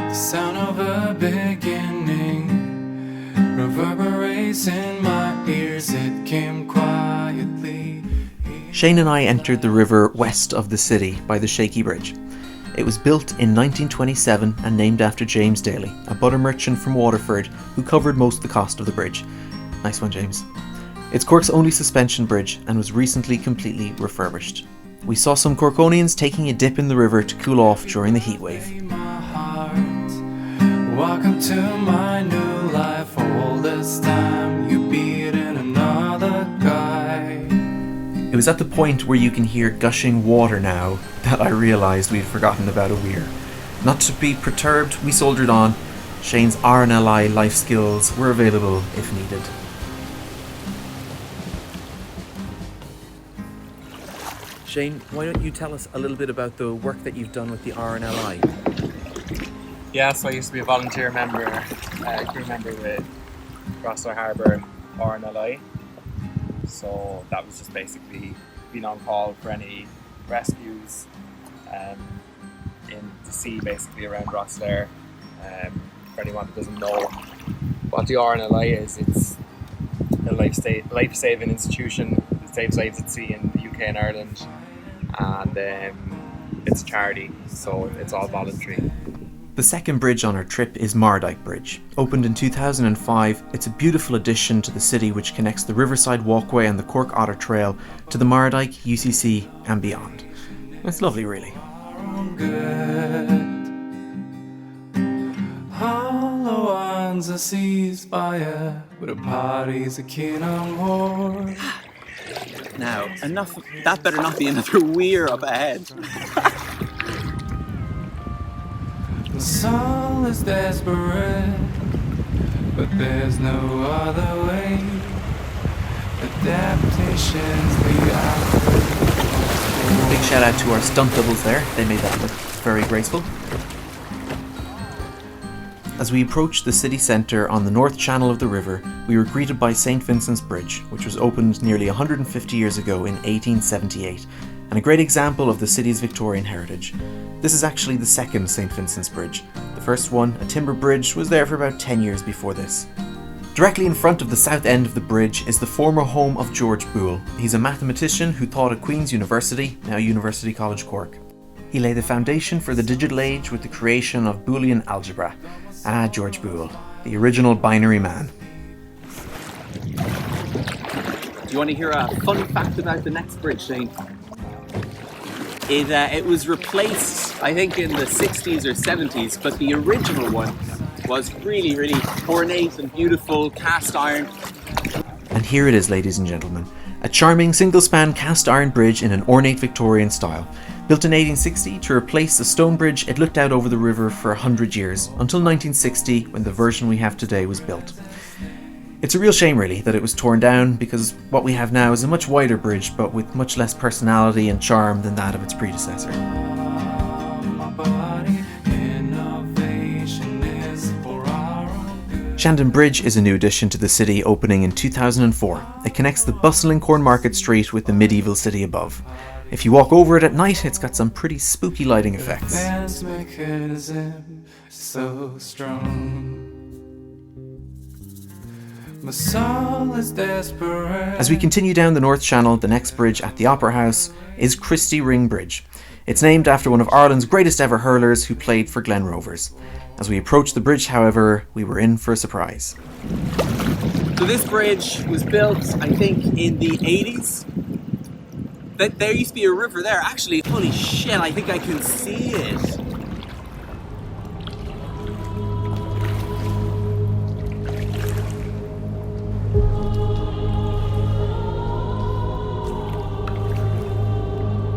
The sound of a beginning reverberates in my ears. It came quietly. Shane and I entered the river west of the city by the Shakey Bridge. It was built in 1927 and named after James Daly, a butter merchant from Waterford who covered most of the cost of the bridge. Nice one, James. It's Cork's only suspension bridge and was recently completely refurbished. We saw some Corconians taking a dip in the river to cool off during the heatwave. Welcome to my new life. All this time you beating another guy. It was at the point where you can hear gushing water now that I realised we'd forgotten about a weir. Not to be perturbed, we soldiered on. Shane's RNLI life skills were available if needed. Shane, why don't you tell us a little bit about the work that you've done with the RNLI? Yeah, so I used to be a volunteer member, crew member with Rossler Harbour RNLI. So that was just basically being on call for any rescues in the sea, basically around Rossler. For anyone that doesn't know what the RNLI is, it's a life-saving institution that saves lives at sea in the UK and Ireland, and it's a charity, so it's all voluntary. The second bridge on our trip is Mardyke Bridge. Opened in 2005, it's a beautiful addition to the city which connects the Riverside Walkway and the Cork Otter Trail to the Mardyke, UCC and beyond. It's lovely, really. Hollow ones are seized by a with a party's a keen on war. Now, enough. That better not be another weir up ahead. The soul is desperate, but there's no other way. Adaptations the outward. Big shout out to our stunt doubles there, they made that look very graceful. As we approached the city centre on the north channel of the river, we were greeted by St. Vincent's Bridge, which was opened nearly 150 years ago in 1878, and a great example of the city's Victorian heritage. This is actually the second St. Vincent's Bridge. The first one, a timber bridge, was there for about 10 years before this. Directly in front of the south end of the bridge is the former home of George Boole. He's a mathematician who taught at Queen's University, now University College Cork. He laid the foundation for the digital age with the creation of Boolean algebra. Ah, George Boole, the original binary man. Do you want to hear a fun fact about the next bridge, Shane? It was replaced, I think, in the 60s or 70s, but the original one was really, really ornate and beautiful, cast iron. And here it is, ladies and gentlemen. A charming single-span cast iron bridge in an ornate Victorian style. Built in 1860 to replace a stone bridge, it looked out over the river for 100 years, until 1960 when the version we have today was built. It's a real shame really that it was torn down, because what we have now is a much wider bridge but with much less personality and charm than that of its predecessor. Shandon Bridge is a new addition to the city, opening in 2004. It connects the bustling Cornmarket Street with the medieval city above. If you walk over it at night, it's got some pretty spooky lighting effects. So strong. My soul is desperate. As we continue down the North Channel, the next bridge at the Opera House is Christie Ring Bridge. It's named after one of Ireland's greatest ever hurlers who played for Glen Rovers. As we approached the bridge, however, we were in for a surprise. So this bridge was built, I think, in the 80s. There used to be a river there. Actually, holy shit, I think I can see it.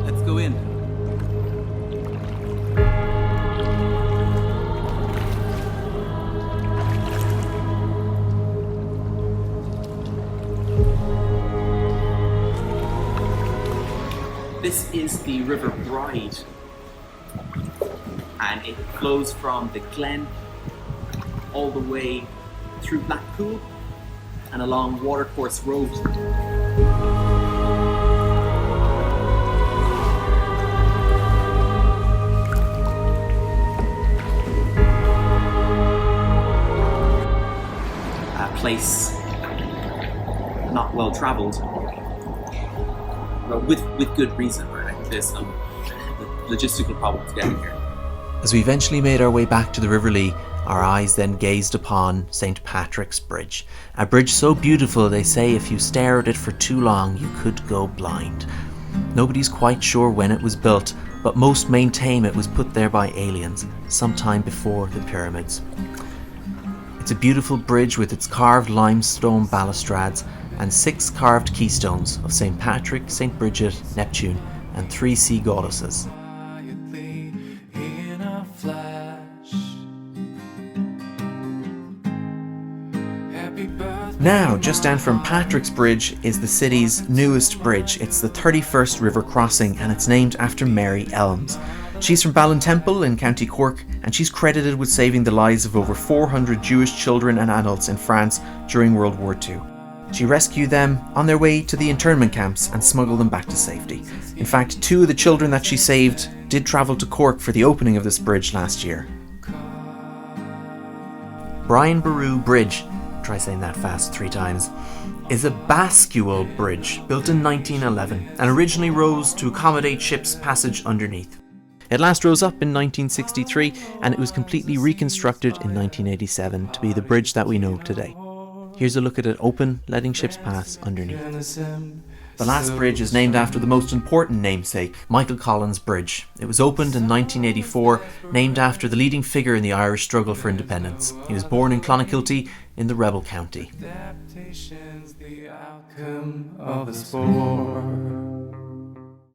Let's go in. This is the River Bride, and it flows from the Glen all the way through Blackpool and along Watercourse Road. place not well travelled. Well, with good reason, right? I think there's some logistical problems getting here. As we eventually made our way back to the River Lee, our eyes then gazed upon St. Patrick's Bridge. A bridge so beautiful they say if you stare at it for too long you could go blind. Nobody's quite sure when it was built, but most maintain it was put there by aliens, sometime before the pyramids. It's a beautiful bridge with its carved limestone balustrades and 6 carved keystones of St. Patrick, St. Bridget, Neptune and 3 sea goddesses. In a flash. Happy birthday. Now, just down from Patrick's Bridge is the city's newest bridge. It's the 31st River Crossing and it's named after Mary Elmes. She's from Ballintemple in County Cork and she's credited with saving the lives of over 400 Jewish children and adults in France during World War II. She rescued them on their way to the internment camps and smuggled them back to safety. In fact, 2 of the children that she saved did travel to Cork for the opening of this bridge last year. Brian Boru Bridge, try saying that fast 3 times, is a bascule bridge built in 1911 and originally rose to accommodate ships' passage underneath. It last rose up in 1963 and it was completely reconstructed in 1987 to be the bridge that we know today. Here's a look at it open, letting ships pass underneath. The last bridge is named after the most important namesake, Michael Collins Bridge. It was opened in 1984, named after the leading figure in the Irish struggle for independence. He was born in Clonakilty in the rebel county. Adaptation's the outcome of the sport.